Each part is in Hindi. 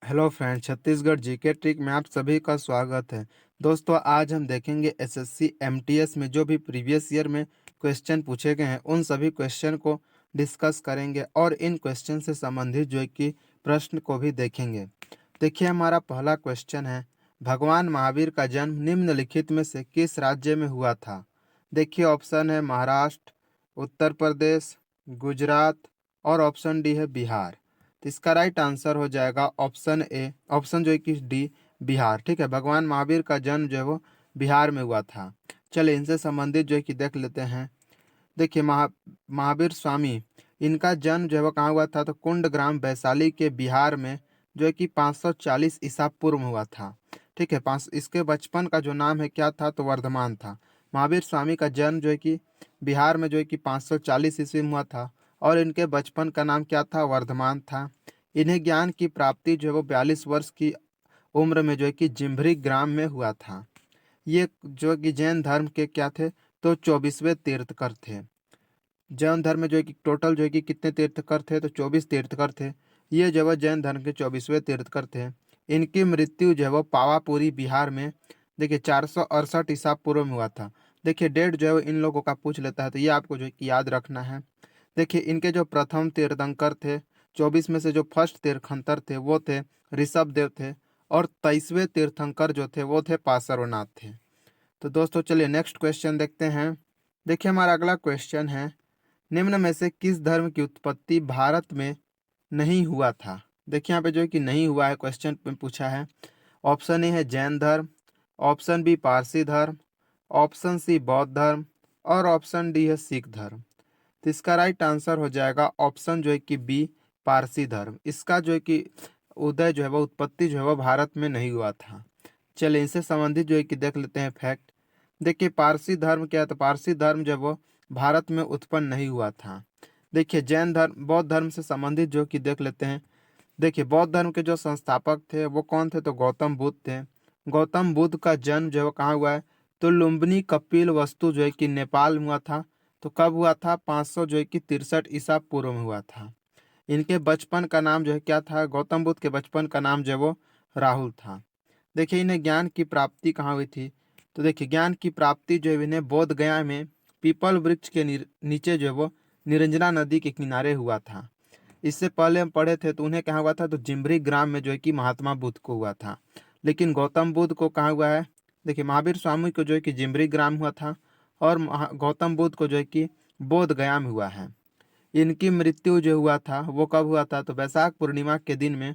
Hello friend, Chhattisgarh GK trick में आप सभी का स्वागत है। दोस्तों, आज हम देखेंगे एसएससी एमटीएस में जो भी प्रीवियस ईयर में क्वेश्चन पूछे गए हैं उन सभी क्वेश्चन को डिस्कस करेंगे और इन क्वेश्चन से संबंधित जो है कि प्रश्न को भी देखेंगे। देखिए, हमारा पहला क्वेश्चन है, भगवान महावीर का जन्म निम्नलिखित में से किस राज्य में हुआ था? देखिए, ऑप्शन है महाराष्ट्र, उत्तर प्रदेश, गुजरात और ऑप्शन डी है बिहार। तो इसका राइट आंसर हो जाएगा ऑप्शन ए, ऑप्शन जो है कि डी, बिहार। ठीक है, भगवान महावीर का जन्म जो है वो बिहार में हुआ था। चलिए, इनसे संबंधित जो है कि देख लेते हैं। देखिए, महावीर स्वामी, इनका जन्म जो है वो कहाँ हुआ था? तो कुंडग्राम वैशाली के बिहार में जो है कि 540 ईसा पूर्व में हुआ था। ठीक है, पाँच इसके बचपन का जो नाम है क्या था? तो वर्धमान था। महावीर स्वामी का जन्म जो है कि बिहार में जो है कि 540 ईस्वी में हुआ था और इनके बचपन का नाम क्या था? वर्धमान था। इन्हें ज्ञान की प्राप्ति जो है वो 42 वर्ष की उम्र में जो है कि जिम्भरी ग्राम में हुआ था। ये जो कि जैन धर्म के क्या थे? तो 24वें तीर्थकर थे। जैन धर्म में जो है कि टोटल जो है कि कितने तीर्थकर थे? तो 24 तीर्थकर थे। ये जो है जैन धर्म के 24वें तीर्थकर थे। इनकी मृत्यु जो है वो पावापुरी बिहार में देखिए 468 ईसा पूर्व में हुआ था। देखिए, डेट जो है वो इन लोगों का पूछ लेता है, तो ये आपको जो है कि याद रखना है। देखिए, इनके जो प्रथम तीर्थंकर थे, 24 में से जो फर्स्ट तीर्थंकर थे वो थे ऋषभ देव थे और 23वें तीर्थंकर जो थे वो थे पार्श्वनाथ थे। तो दोस्तों, चलिए नेक्स्ट क्वेश्चन देखते हैं। देखिए, हमारा अगला क्वेश्चन है, निम्न में से किस धर्म की उत्पत्ति भारत में नहीं हुआ था? देखिए, यहाँ पे जो है कि नहीं हुआ है क्वेश्चन में पूछा है। ऑप्शन ए है जैन धर्म, ऑप्शन बी पारसी धर्म, ऑप्शन सी बौद्ध धर्म और ऑप्शन डी है सिख धर्म। तो इसका राइट आंसर हो जाएगा ऑप्शन जो है कि बी, पारसी धर्म। इसका जो है कि उदय जो है वो उत्पत्ति जो है वो भारत में नहीं हुआ था। चलिए, इनसे संबंधित जो है कि देख लेते हैं फैक्ट। देखिए, पारसी धर्म क्या है? तो पारसी धर्म जब वो भारत में उत्पन्न नहीं हुआ था। देखिए, जैन धर्म, बौद्ध धर्म से संबंधित जो कि देख लेते हैं। देखिए, बौद्ध धर्म के जो संस्थापक थे वो कौन थे? तो गौतम बुद्ध थे। गौतम बुद्ध का जन्म जो है वो कहाँ हुआ है? तो लुम्बिनी कपिल वस्तु जो है कि नेपाल में हुआ था। तो कब हुआ था? 500 जो है कि 63 ईसा पूर्व में हुआ था। इनके बचपन का नाम जो है क्या था? गौतम बुद्ध के बचपन का नाम जो है वो राहुल था। देखिए, इन्हें ज्ञान की प्राप्ति कहाँ हुई थी? तो देखिए, ज्ञान की प्राप्ति जो है इन्हें बोध गया में पीपल वृक्ष के नीचे जो है वो निरंजना नदी के किनारे हुआ था। इससे पहले हम पढ़े थे तो उन्हें कहाँ हुआ था? तो जिम्बरी ग्राम में जो है कि महात्मा बुद्ध को हुआ था। लेकिन गौतम बुद्ध को कहाँ हुआ है? देखिए, महावीर स्वामी को जो है कि जिम्बरी ग्राम हुआ था और गौतम बुद्ध को जो है कि बोध गया में हुआ है। इनकी मृत्यु जो हुआ था वो कब हुआ था? तो वैशाख पूर्णिमा के दिन में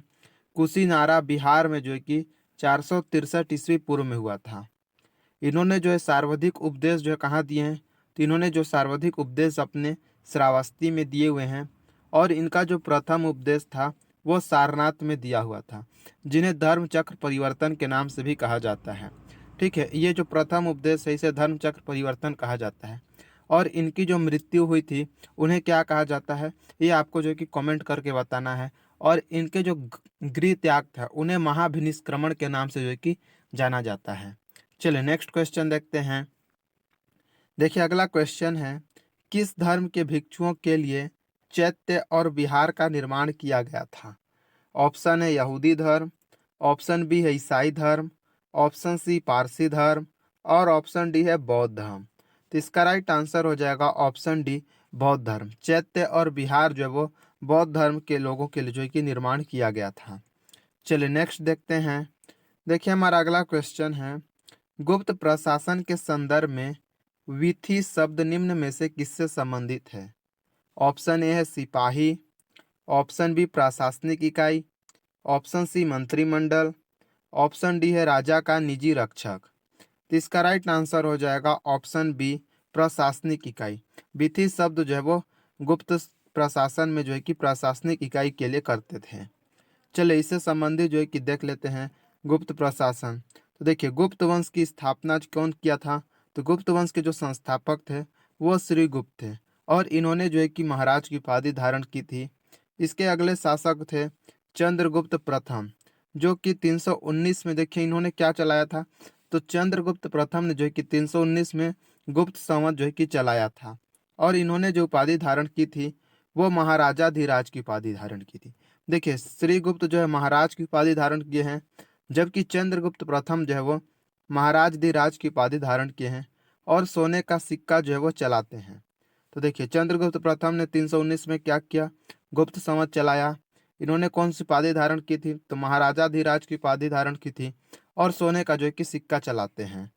कुशीनारा बिहार में जो है कि 463 ईस्वी पूर्व में हुआ था। इन्होंने जो है सर्वाधिक उपदेश जो है कहाँ दिए हैं? तो इन्होंने जो सर्वाधिक उपदेश अपने श्रावस्ती में दिए हुए हैं और इनका जो प्रथम उपदेश था वो सारनाथ में दिया हुआ था, जिन्हें धर्म चक्र परिवर्तन के नाम से भी कहा जाता है। ठीक है, ये जो प्रथम उपदेश है इसे धर्म चक्र परिवर्तन कहा जाता है। और इनकी जो मृत्यु हुई थी उन्हें क्या कहा जाता है, ये आपको जो है कि कमेंट करके बताना है। और इनके जो गृह त्याग था उन्हें महाभिनिष्क्रमण के नाम से जो है कि जाना जाता है। चलिए नेक्स्ट क्वेश्चन देखते हैं। देखिए, अगला क्वेश्चन है, किस धर्म के भिक्षुओं के लिए चैत्य और विहार का निर्माण किया गया था? ऑप्शन है यहूदी धर्म, ऑप्शन बी है ईसाई धर्म, ऑप्शन सी पारसी धर्म और ऑप्शन डी है बौद्ध धर्म। तो इसका राइट आंसर हो जाएगा ऑप्शन डी, बौद्ध धर्म। चैत्य और विहार जो है वो बौद्ध धर्म के लोगों के लिए जो है कि निर्माण किया गया था। चलिए नेक्स्ट देखते हैं। देखिए, हमारा अगला क्वेश्चन है, गुप्त प्रशासन के संदर्भ में विथि शब्द निम्न में से किससे संबंधित है? ऑप्शन ए है सिपाही, ऑप्शन बी प्रशासनिक इकाई, ऑप्शन सी मंत्रिमंडल, ऑप्शन डी है राजा का निजी रक्षक। तो इसका राइट आंसर हो जाएगा ऑप्शन बी, प्रशासनिक इकाई। विधि शब्द जो है वो गुप्त प्रशासन में जो है कि प्रशासनिक इकाई के लिए करते थे। चलिए, इससे संबंधित जो है कि देख लेते हैं गुप्त प्रशासन। तो देखिए, गुप्त वंश की स्थापना कौन किया था? तो गुप्त वंश के जो संस्थापक थे वो श्री गुप्त थे और इन्होंने जो है कि महाराज की उपाधि धारण की थी। इसके अगले शासक थे चंद्रगुप्त प्रथम, जो कि 319 में देखिए इन्होंने क्या चलाया था? तो चंद्रगुप्त प्रथम ने जो है कि 319 में गुप्त संवत जो है कि चलाया था और इन्होंने जो उपाधि धारण की थी वो महाराजाधिराज की उपाधि धारण की थी। देखिए श्रीगुप्त जो है महाराज की उपाधि धारण किए हैं, जबकि चंद्रगुप्त प्रथम जो है वो महाराज धीराज की उपाधि धारण किए हैं और सोने का सिक्का जो है वो चलाते हैं। तो देखिए चंद्रगुप्त प्रथम ने 319 में क्या किया, गुप्त संवत चलाया। इन्होंने कौन सी उपाधि धारण की थी, तो महाराजा धीराज की उपाधि धारण की थी और सोने का जो है कि सिक्का चलाते हैं।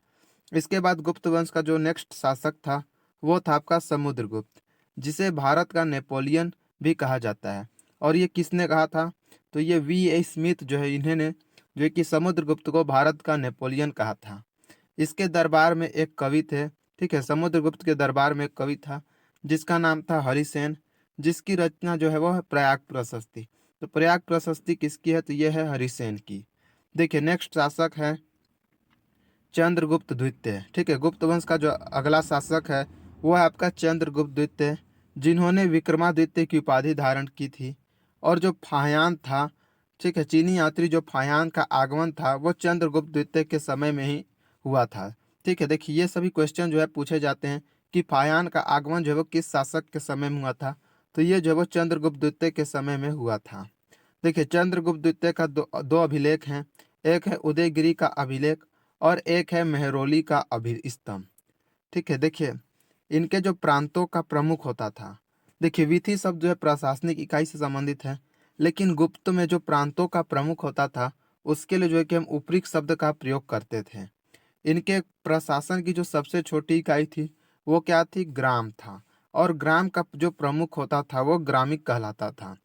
इसके बाद गुप्त वंश का जो नेक्स्ट शासक था वो था आपका समुद्रगुप्त, जिसे भारत का नेपोलियन भी कहा जाता है। और ये किसने कहा था, तो ये V.A. स्मिथ जो है इन्होंने जो है कि समुद्रगुप्त को भारत का नेपोलियन कहा था। इसके दरबार में एक कवि थे, ठीक है, समुद्रगुप्त के दरबार में एक कवि था जिसका नाम था हरिसेन, जिसकी रचना जो है वो है प्रयाग प्रशस्ति। तो प्रयाग प्रशस्ति किसकी है, तो ये है हरिसेन की। देखिए नेक्स्ट शासक है चंद्रगुप्त द्वितीय, ठीक है, गुप्त वंश का जो अगला शासक है वो है आपका चंद्रगुप्त द्वितीय, जिन्होंने विक्रमादित्य की उपाधि धारण की थी। और जो फाह्यान था, ठीक है, चीनी यात्री जो फाह्यान का आगमन था वो चंद्रगुप्त द्वितीय के समय में ही हुआ था। ठीक है, देखिए ये सभी क्वेश्चन जो है पूछे जाते हैं कि फाह्यान का आगमन जो है वो किस शासक के समय में हुआ था, तो ये जो है वो चंद्रगुप्त द्वितीय के समय में हुआ था। देखिए चंद्रगुप्त द्वितीय का दो अभिलेख हैं, एक है उदयगिरी का अभिलेख और एक है मेहरौली का अभिस्तंभ। ठीक है, देखिए इनके जो प्रांतों का प्रमुख होता था, देखिए वीथी शब्द जो है प्रशासनिक इकाई से संबंधित है, लेकिन गुप्त में जो प्रांतों का प्रमुख होता था उसके लिए जो है कि हम उपरिक्त शब्द का प्रयोग करते थे। इनके प्रशासन की जो सबसे छोटी इकाई थी वो क्या थी, ग्राम था। और ग्राम का जो प्रमुख होता था वो ग्रामिक कहलाता था।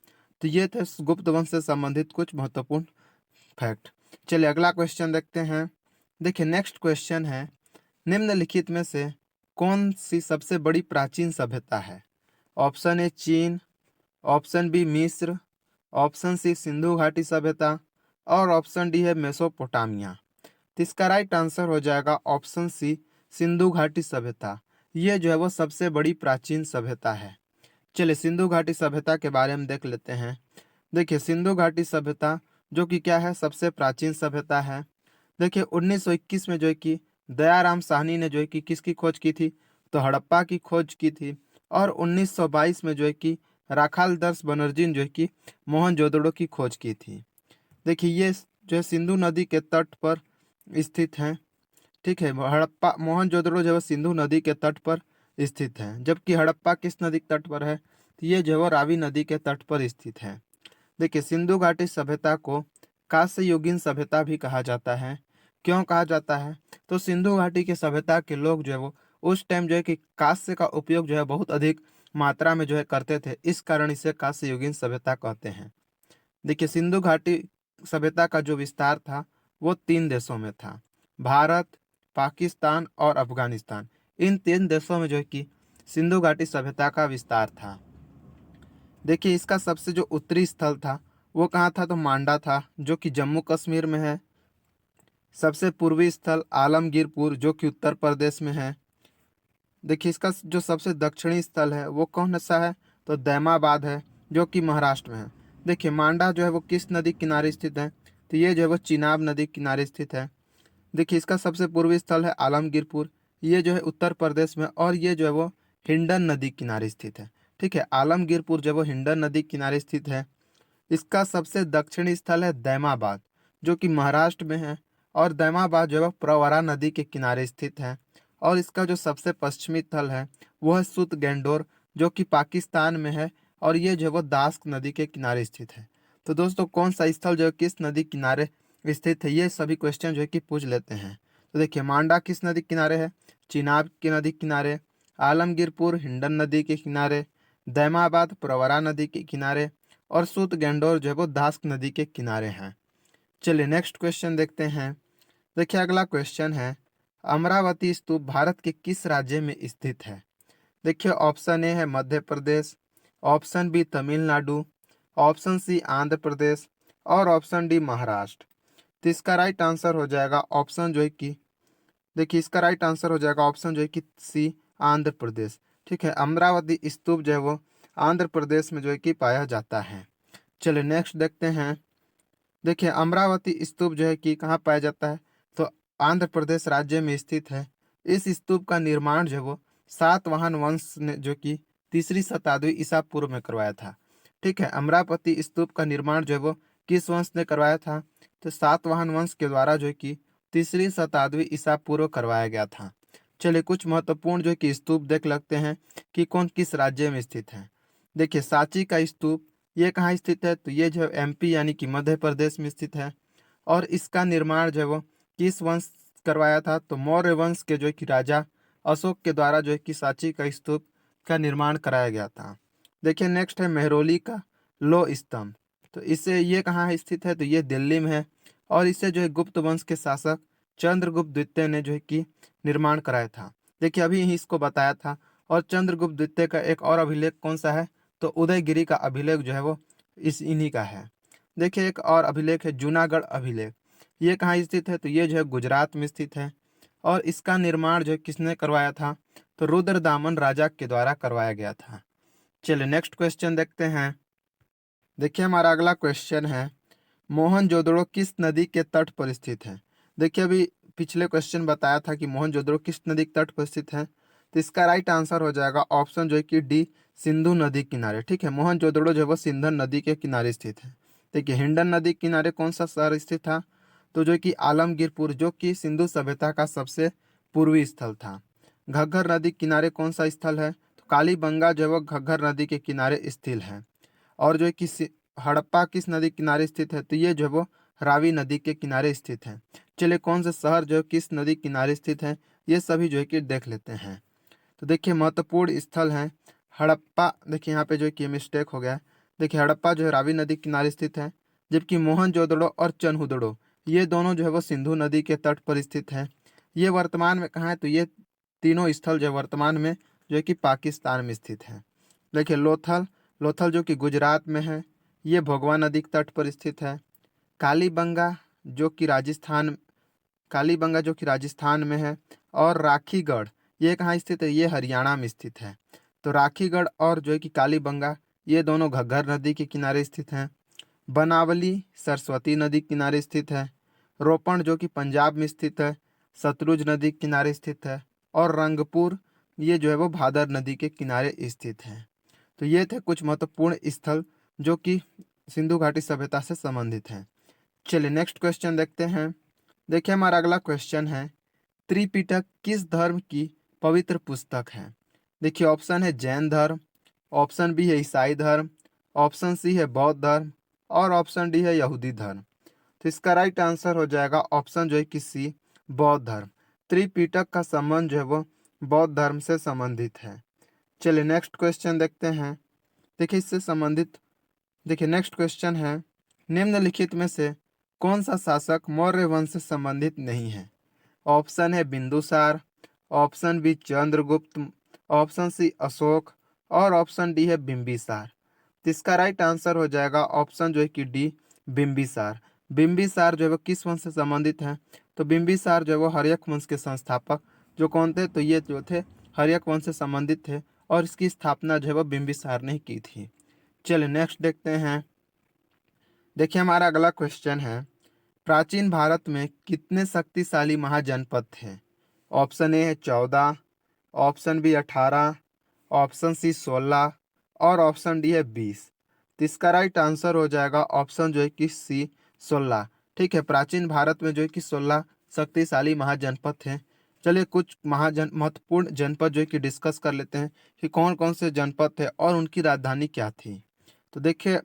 तो ये थे गुप्त वंश से संबंधित कुछ महत्वपूर्ण फैक्ट। चलिए अगला क्वेश्चन देखते हैं। देखिए नेक्स्ट क्वेश्चन है, निम्नलिखित में से कौन सी सबसे बड़ी प्राचीन सभ्यता है। ऑप्शन ए चीन, ऑप्शन बी मिस्र, ऑप्शन सी सिंधु घाटी सभ्यता और ऑप्शन डी है मेसोपोटामिया। तो इसका राइट आंसर हो जाएगा ऑप्शन सी, सिंधु घाटी सभ्यता। ये जो है वो सबसे बड़ी प्राचीन सभ्यता है। चलिए सिंधु घाटी सभ्यता के बारे में देख लेते हैं। देखिए सिंधु घाटी सभ्यता जो कि क्या है, सबसे प्राचीन सभ्यता है। देखिए 1921 में जो है कि दयाराम साहनी ने जो है कि किसकी खोज की थी, तो हड़प्पा की खोज की थी। और 1922 में जो है कि राखालदास बनर्जी ने जो है कि मोहनजोदड़ो की खोज की थी। देखिए ये जो है सिंधु नदी के तट पर स्थित हैं। ठीक है, हड़प्पा मोहनजोदड़ो जो है सिंधु नदी के तट पर स्थित है, जबकि हड़प्पा किस नदी के तट पर है, तो ये जो है वो रावी नदी के तट पर स्थित है। देखिए सिंधु घाटी सभ्यता को कांस्ययुगीन सभ्यता भी कहा जाता है। क्यों कहा जाता है, तो सिंधु घाटी की सभ्यता के लोग जो है वो उस टाइम जो है कि कांस्य का उपयोग जो है बहुत अधिक मात्रा में जो है करते थे, इस कारण इसे कांस्ययुगीन सभ्यता कहते हैं। देखिए सिंधु घाटी सभ्यता का जो विस्तार था वो 3 देशों में था, भारत, पाकिस्तान और अफगानिस्तान। इन 3 देशों में जो है कि सिंधु घाटी सभ्यता का विस्तार था। देखिए इसका सबसे जो उत्तरी स्थल था वो कहाँ था, तो मांडा था जो कि जम्मू कश्मीर में है। सबसे पूर्वी स्थल आलमगीरपुर जो कि उत्तर प्रदेश में है। देखिए इसका जो सबसे दक्षिणी स्थल है वो कौन सा है, तो दैमाबाद है जो कि महाराष्ट्र में है। देखिए मांडा जो है वो किस नदी किनारे स्थित है, तो ये जो है वो चिनाब नदी किनारे स्थित है। देखिए इसका सबसे पूर्वी स्थल है आलमगीरपुर, ये जो है उत्तर प्रदेश में, और ये जो है वो हिंडन नदी किनारे स्थित है। ठीक है, आलमगीरपुर जो है वो हिंडन नदी किनारे स्थित है। इसका सबसे दक्षिणी स्थल है दैमाबाद जो कि महाराष्ट्र में है, और दैमाबाद जो है प्रवरा नदी के किनारे स्थित है। और इसका जो सबसे पश्चिमी स्थल है वो है सुत गेंडोर जो कि पाकिस्तान में है, और ये जो है वो दास्क नदी के किनारे स्थित है। तो दोस्तों कौन सा स्थल जो है किस नदी किनारे स्थित है, ये सभी क्वेश्चन जो है कि पूछ लेते हैं। तो देखिए मांडा किस नदी किनारे है, चिनाब की नदी किनारे, आलमगीरपुर हिंडन नदी के किनारे, दैमाबाद प्रवरा नदी के किनारे, और सूत गेंडोर जो है वो दास्क नदी के किनारे हैं। चलिए नेक्स्ट क्वेश्चन देखते हैं। देखिए अगला क्वेश्चन है, अमरावती स्तूप भारत के किस राज्य में स्थित है। देखिए ऑप्शन ए है Madhya Pradesh, option B Tamil Nadu, option C Andhra Pradesh और ऑप्शन डी महाराष्ट्र। तो इसका राइट आंसर हो जाएगा ऑप्शन जो है कि, देखिए इसका राइट आंसर हो जाएगा ऑप्शन जो है कि सी, आंध्र प्रदेश। ठीक है, अमरावती स्तूप जो है वो आंध्र प्रदेश में जो है कि पाया जाता है। चलिए नेक्स्ट देखते हैं। देखिए अमरावती स्तूप जो है कि कहाँ पाया जाता है, तो आंध्र प्रदेश राज्य में स्थित है। इस स्तूप का निर्माण जो है वो सातवाहन वंश ने जो कि 3री शताब्दी ईसा पूर्व में करवाया था। ठीक है। अमरावती स्तूप का निर्माण जो है वो किस वंश ने करवाया था? तो सातवाहन वंश के द्वारा जो है कि 3री शताब्दी ईसा पूर्व करवाया गया था। चलिए कुछ महत्वपूर्ण जो है कि स्तूप देख लगते हैं कि कौन किस राज्य में स्थित है। देखिए सांची का स्तूप ये कहाँ स्थित है? तो ये जो है एमपी यानी कि मध्य प्रदेश में स्थित है। और इसका निर्माण जो है वो किस वंश करवाया था? तो मौर्य वंश के जो है कि राजा अशोक के द्वारा जो है कि सांची का स्तूप का निर्माण कराया गया था। देखिए नेक्स्ट है मेहरौली का लो स्तंभ। तो इससे ये कहाँ स्थित है? तो ये दिल्ली में है। और इसे जो है गुप्त वंश के शासक चंद्रगुप्त द्वितीय ने जो है कि निर्माण कराया था। देखिए अभी ही इसको बताया था। और चंद्रगुप्त द्वितीय का एक और अभिलेख कौन सा है? तो उदयगिरी का अभिलेख जो है वो इन्हीं का है। देखिए एक और अभिलेख है जूनागढ़ अभिलेख। ये कहाँ स्थित है? तो ये जो है गुजरात में स्थित है। और इसका निर्माण जो है किसने करवाया था? तो रुद्रदामन राजा के द्वारा करवाया गया था। चलिए नेक्स्ट क्वेश्चन देखते हैं। देखिए हमारा अगला क्वेश्चन है मोहनजोदड़ो किस नदी के तट पर स्थित है? देखिए अभी पिछले क्वेश्चन बताया था कि मोहनजोदड़ो किस नदी के तट पर स्थित है। तो इसका राइट आंसर हो जाएगा ऑप्शन जो है कि डी सिंधु नदी किनारे। ठीक है मोहनजोदड़ो जो है वो सिंधन नदी के किनारे स्थित है। देखिए हिंडन नदी किनारे कौन सा शहर स्थित था? तो जो कि आलमगीरपुर जो कि सिंधु सभ्यता का सबसे पूर्वी स्थल था। घग्गर नदी किनारे कौन सा स्थल है? तो कालीबंगा जो है वो घग्गर नदी के किनारे स्थित है। और जो है कि हड़प्पा किस नदी के किनारे स्थित है? तो ये जो है वो रावी नदी के किनारे स्थित है। चलिए कौन सा शहर जो है किस नदी के किनारे स्थित है ये सभी जो है कि देख लेते हैं। तो देखिए महत्वपूर्ण स्थल है हड़प्पा। देखिए यहाँ पे जो है कि मिस्टेक हो गया है। देखिए हड़प्पा जो है रावी नदी के किनारे स्थित है। जबकि मोहनजोदड़ो और चनहुदड़ो ये दोनों जो है वो सिंधु नदी के तट पर स्थित है। ये वर्तमान में कहाँ है? तो ये तीनों स्थल जो है वर्तमान में जो है कि पाकिस्तान में स्थित है। देखिए लोथल लोथल जो कि गुजरात में है। ये भोगवा नदी के तट पर स्थित है। कालीबंगा जो कि राजस्थान कालीबंगा जो कि राजस्थान में है। और राखीगढ़ ये कहाँ स्थित है? ये हरियाणा में स्थित है। तो राखीगढ़ और जो है कि कालीबंगा ये दोनों घग्गर नदी के किनारे स्थित हैं। बनावली सरस्वती नदी के किनारे स्थित है। रोपण जो कि पंजाब में स्थित है सतलुज नदी के किनारे स्थित है। और रंगपुर ये जो है वो भादर नदी के किनारे स्थित है। तो ये थे कुछ महत्वपूर्ण स्थल जो कि सिंधु घाटी सभ्यता से संबंधित हैं। चलिए नेक्स्ट क्वेश्चन देखते हैं। देखिए हमारा अगला क्वेश्चन है त्रिपिटक किस धर्म की पवित्र पुस्तक है? देखिए ऑप्शन है जैन धर्म, ऑप्शन बी है ईसाई धर्म, ऑप्शन सी है बौद्ध धर्म और ऑप्शन डी है यहूदी धर्म। तो इसका राइट आंसर हो जाएगा ऑप्शन जो है कि सी बौद्ध धर्म। त्रिपिटक का संबंध जो है वो बौद्ध धर्म से संबंधित है। चलिए नेक्स्ट क्वेश्चन देखते हैं। देखिए इससे संबंधित देखिए नेक्स्ट क्वेश्चन है निम्नलिखित में से कौन सा शासक मौर्य वंश से संबंधित नहीं है? ऑप्शन है Bindusara, option B Chandragupta, option C Ashoka और ऑप्शन डी है बिंबिसार। तो इसका राइट आंसर हो जाएगा ऑप्शन जो है कि डी बिंबिसार। बिंबिसार जो है वो किस वंश से संबंधित है? तो बिंबिसार जो है वो हर्यक वंश के संस्थापक जो कौन थे? तो ये जो थे हर्यक वंश से संबंधित थे। और इसकी स्थापना जो है वो बिंबिसार ने की थी। चलिए नेक्स्ट देखते हैं। देखिए हमारा अगला क्वेश्चन है प्राचीन भारत में कितने शक्तिशाली महाजनपद थे? ऑप्शन ए है 14, ऑप्शन बी 18, ऑप्शन सी 16 और ऑप्शन डी है 20। तो इसका राइट आंसर हो जाएगा ऑप्शन जो है कि सी 16। ठीक है प्राचीन भारत में जो है कि 16 शक्तिशाली महाजनपद थे। चलिए कुछ महत्वपूर्ण जनपद जो है कि डिस्कस कर लेते हैं कि कौन कौन से जनपद थे और उनकी राजधानी क्या थी। तो देखिए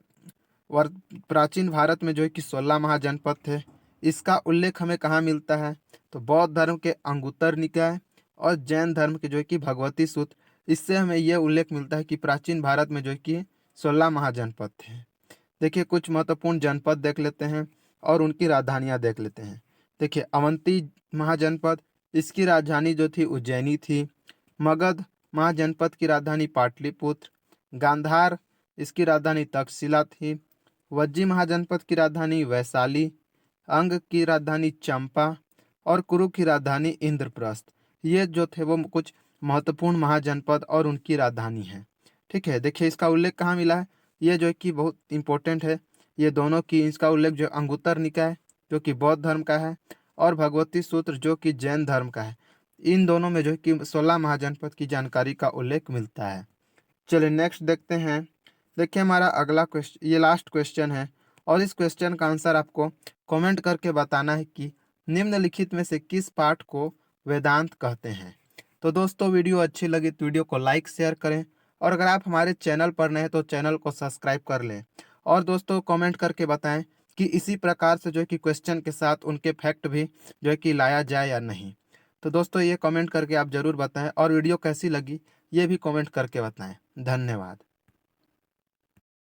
वर प्राचीन भारत में जो है कि 16 महाजनपद थे। इसका उल्लेख हमें कहाँ मिलता है? तो बौद्ध धर्म के अंगुत्तर निकाय और जैन धर्म के जो है कि भगवती सूत्र इससे हमें यह उल्लेख मिलता है कि प्राचीन भारत में जो है कि 16 महाजनपद थे। देखिए कुछ महत्वपूर्ण जनपद देख लेते हैं और उनकी राजधानियाँ देख लेते हैं। देखिए अवंती महाजनपद इसकी राजधानी जो थी उज्जैनी थी। मगध महाजनपद की राजधानी पाटलिपुत्र। गांधार इसकी राजधानी तक्षशिला थी। वज्जी महाजनपद की राजधानी वैशाली। अंग की राजधानी चंपा और कुरु की राजधानी इंद्रप्रस्थ। ये जो थे वो कुछ महत्वपूर्ण महाजनपद और उनकी राजधानी है। ठीक है देखिए इसका उल्लेख कहाँ मिला है? ये जो है कि बहुत इंपॉर्टेंट है। ये दोनों की इसका उल्लेख जो अंगुत्तर निकाय जो कि बौद्ध धर्म का है और भगवती सूत्र जो कि जैन धर्म का है। इन दोनों में जो है कि 16 महाजनपद की जानकारी का उल्लेख मिलता है। चलिए नेक्स्ट देखते हैं। देखिए हमारा अगला क्वेश्चन, ये लास्ट क्वेश्चन है और इस क्वेश्चन का आंसर आपको कमेंट करके बताना है कि निम्नलिखित में से किस पाठ को वेदांत कहते हैं। तो दोस्तों वीडियो अच्छी लगी तो वीडियो को लाइक शेयर करें और अगर आप हमारे चैनल पर नए हैं तो चैनल को सब्सक्राइब कर लें। और दोस्तों कमेंट करके बताएं कि इसी प्रकार से जो है कि क्वेश्चन के साथ उनके फैक्ट भी जो है कि लाया जाए या नहीं। तो दोस्तों ये कमेंट करके आप ज़रूर बताएं और वीडियो कैसी लगी ये भी कमेंट करके बताएं। धन्यवाद।